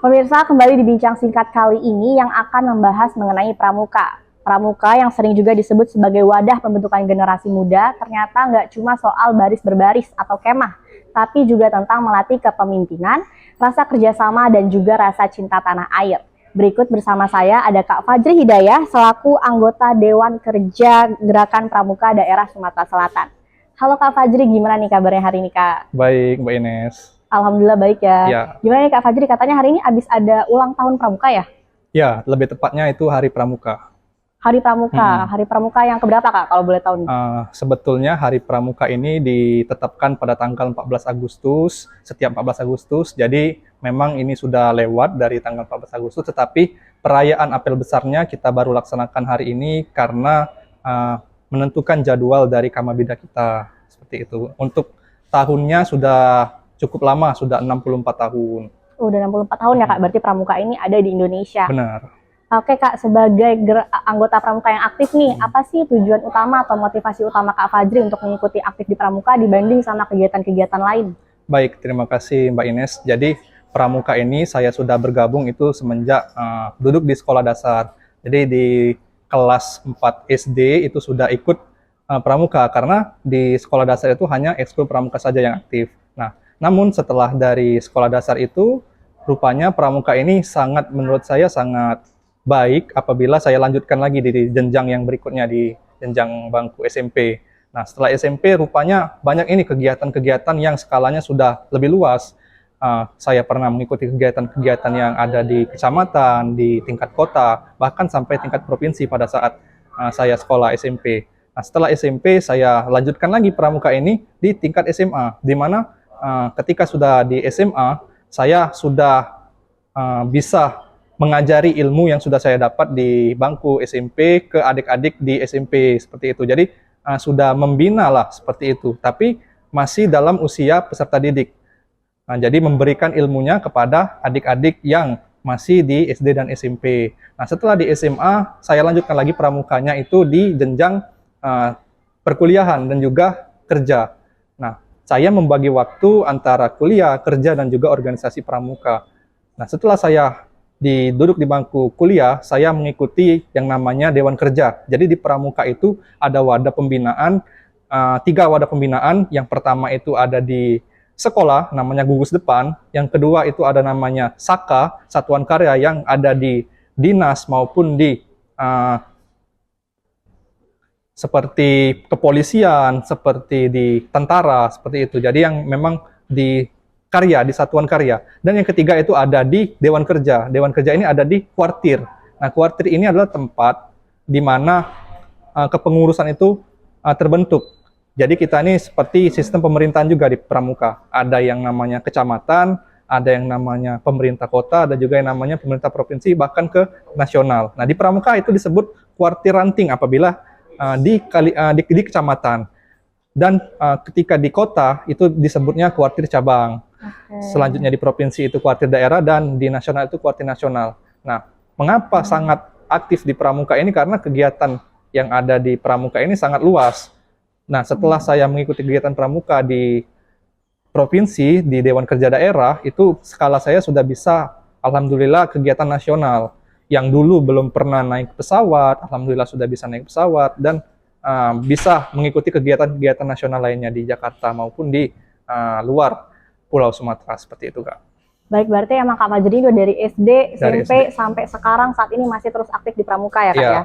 Pemirsa, kembali di bincang singkat kali ini yang akan membahas mengenai pramuka. Pramuka yang sering juga disebut sebagai wadah pembentukan generasi muda, ternyata nggak cuma soal baris berbaris atau kemah, tapi juga tentang melatih kepemimpinan, rasa kerjasama, dan juga rasa cinta tanah air. Berikut bersama saya ada Kak Fajri Hidayah selaku anggota Dewan Kerja Gerakan Pramuka Daerah Sumatera Selatan. Halo Kak Fajri, gimana nih kabarnya hari ini Kak? Baik, Mbak Ines. Alhamdulillah baik ya. Ya, Gimana nih Kak Fajri, katanya hari ini habis ada ulang tahun Pramuka ya? ya, lebih tepatnya itu Hari Pramuka. Hari Pramuka, Mm-mm. Hari Pramuka yang keberapa Kak kalau boleh tahu nih? Sebetulnya Hari Pramuka ini ditetapkan pada tanggal 14 Agustus, setiap 14 Agustus. Jadi memang ini sudah lewat dari tanggal 14 Agustus, tetapi perayaan apel besarnya kita baru laksanakan hari ini karena menentukan jadwal dari Kamabida kita. Seperti itu. Untuk tahunnya sudah cukup lama, sudah 64 tahun. Udah 64 tahun ya Kak, berarti Pramuka ini ada di Indonesia. Benar. Oke Kak, sebagai anggota Pramuka yang aktif nih, apa sih tujuan utama atau motivasi utama Kak Fajri untuk mengikuti aktif di Pramuka dibanding sama kegiatan-kegiatan lain? Baik, terima kasih Mbak Ines. Jadi Pramuka ini saya sudah bergabung itu semenjak duduk di sekolah dasar. Jadi di kelas 4 SD itu sudah ikut Pramuka karena di sekolah dasar itu hanya ekskul Pramuka saja yang aktif. Nah, namun setelah dari sekolah dasar itu rupanya Pramuka ini menurut saya sangat baik apabila saya lanjutkan lagi di jenjang yang berikutnya di jenjang bangku SMP. Nah, setelah SMP rupanya banyak ini kegiatan-kegiatan yang skalanya sudah lebih luas. Saya pernah mengikuti kegiatan-kegiatan yang ada di kecamatan, di tingkat kota, bahkan sampai tingkat provinsi pada saat saya sekolah SMP. Nah, setelah SMP saya lanjutkan lagi pramuka ini di tingkat SMA, di mana ketika sudah di SMA saya sudah bisa mengajari ilmu yang sudah saya dapat di bangku SMP ke adik-adik di SMP seperti itu. Jadi sudah membina lah seperti itu, tapi masih dalam usia peserta didik. Nah, jadi memberikan ilmunya kepada adik-adik yang masih di SD dan SMP. Nah, setelah di SMA, saya lanjutkan lagi pramukanya itu di jenjang perkuliahan dan juga kerja. Nah, saya membagi waktu antara kuliah, kerja, dan juga organisasi pramuka. Nah, setelah saya duduk di bangku kuliah, saya mengikuti yang namanya Dewan Kerja. Jadi di pramuka itu ada wadah pembinaan, 3 wadah pembinaan. Yang pertama itu ada di sekolah, namanya Gugus Depan. Yang kedua itu ada namanya Saka, Satuan Karya, yang ada di dinas maupun di seperti kepolisian, seperti di tentara, seperti itu. Jadi yang memang di karya, di satuan karya. Dan yang ketiga itu ada di Dewan Kerja. Dewan Kerja ini ada di kuartir. Nah, kuartir ini adalah tempat di mana kepengurusan itu terbentuk. Jadi kita ini seperti sistem pemerintahan juga di pramuka. Ada yang namanya kecamatan, ada yang namanya pemerintah kota, ada juga yang namanya pemerintah provinsi, bahkan ke nasional. Nah, di pramuka itu disebut kuartir ranting apabila di kecamatan. Dan ketika di kota itu disebutnya kuartir cabang. Selanjutnya di provinsi itu kuartir daerah, dan di nasional itu kuartir nasional. Nah, mengapa sangat aktif di pramuka ini? Karena kegiatan yang ada di pramuka ini sangat luas. Nah, setelah saya mengikuti kegiatan pramuka di provinsi, di Dewan Kerja Daerah, itu skala saya sudah bisa, alhamdulillah, kegiatan nasional. Yang dulu belum pernah naik pesawat, alhamdulillah sudah bisa naik pesawat, dan bisa mengikuti kegiatan-kegiatan nasional lainnya di Jakarta maupun di luar Pulau Sumatera, seperti itu, Kak. Baik, berarti emang Kak Fajri dari SD, Dari SMP, SD. sampai sekarang saat ini masih terus aktif di pramuka ya Kak Iya. ya?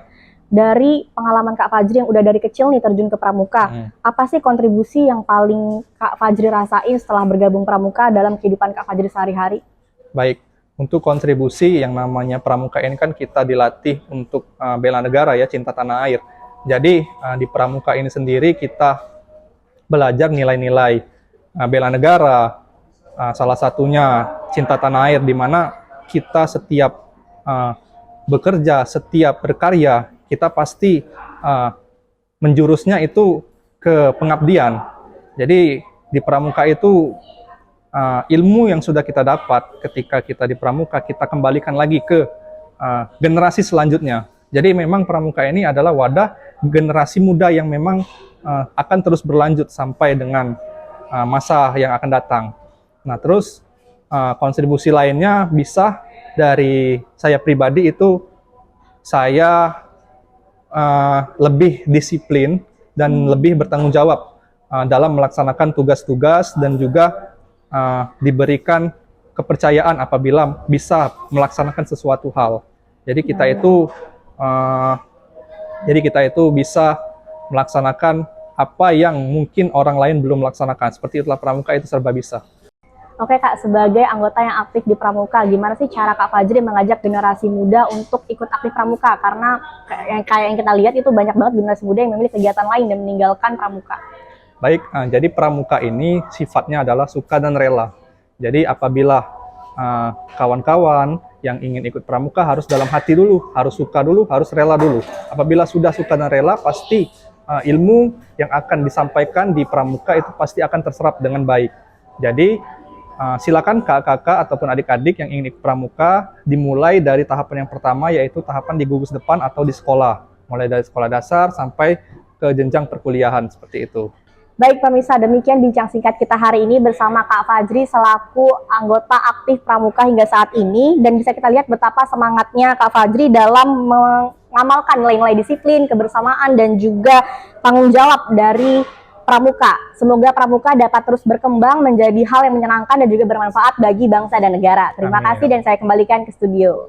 Dari pengalaman Kak Fajri yang udah dari kecil nih terjun ke pramuka, apa sih kontribusi yang paling Kak Fajri rasain setelah bergabung pramuka dalam kehidupan Kak Fajri sehari-hari? Baik, untuk kontribusi yang namanya pramuka ini kan kita dilatih untuk bela negara ya, cinta tanah air. Jadi di pramuka ini sendiri kita belajar nilai-nilai bela negara, salah satunya cinta tanah air, di mana kita setiap bekerja, setiap berkarya, kita pasti menjurusnya itu ke pengabdian. Jadi di pramuka itu ilmu yang sudah kita dapat ketika kita di pramuka, kita kembalikan lagi ke generasi selanjutnya. Jadi memang pramuka ini adalah wadah generasi muda yang memang akan terus berlanjut sampai dengan masa yang akan datang. Nah, terus kontribusi lainnya bisa dari saya pribadi itu saya lebih disiplin dan lebih bertanggung jawab dalam melaksanakan tugas-tugas dan juga diberikan kepercayaan apabila bisa melaksanakan sesuatu hal. Jadi kita itu bisa melaksanakan apa yang mungkin orang lain belum melaksanakan. Seperti itulah Pramuka itu serba bisa. Oke Kak, sebagai anggota yang aktif di Pramuka, gimana sih cara Kak Fajri mengajak generasi muda untuk ikut aktif Pramuka? Karena kayak yang kita lihat itu banyak banget generasi muda yang memilih kegiatan lain dan meninggalkan Pramuka. Baik, jadi Pramuka ini sifatnya adalah suka dan rela. Jadi apabila kawan-kawan yang ingin ikut Pramuka harus dalam hati dulu, harus suka dulu, harus rela dulu. Apabila sudah suka dan rela, pasti ilmu yang akan disampaikan di Pramuka itu pasti akan terserap dengan baik. Jadi silakan kakak-kakak ataupun adik-adik yang ingin ikut Pramuka dimulai dari tahapan yang pertama, yaitu tahapan di gugus depan atau di sekolah. Mulai dari sekolah dasar sampai ke jenjang perkuliahan, seperti itu. Baik pemirsa, demikian bincang singkat kita hari ini bersama Kak Fajri selaku anggota aktif Pramuka hingga saat ini. Dan bisa kita lihat betapa semangatnya Kak Fajri dalam mengamalkan nilai-nilai disiplin, kebersamaan, dan juga tanggung jawab dari Pramuka. Semoga Pramuka dapat terus berkembang menjadi hal yang menyenangkan dan juga bermanfaat bagi bangsa dan negara. Terima kasih dan saya kembalikan ke studio.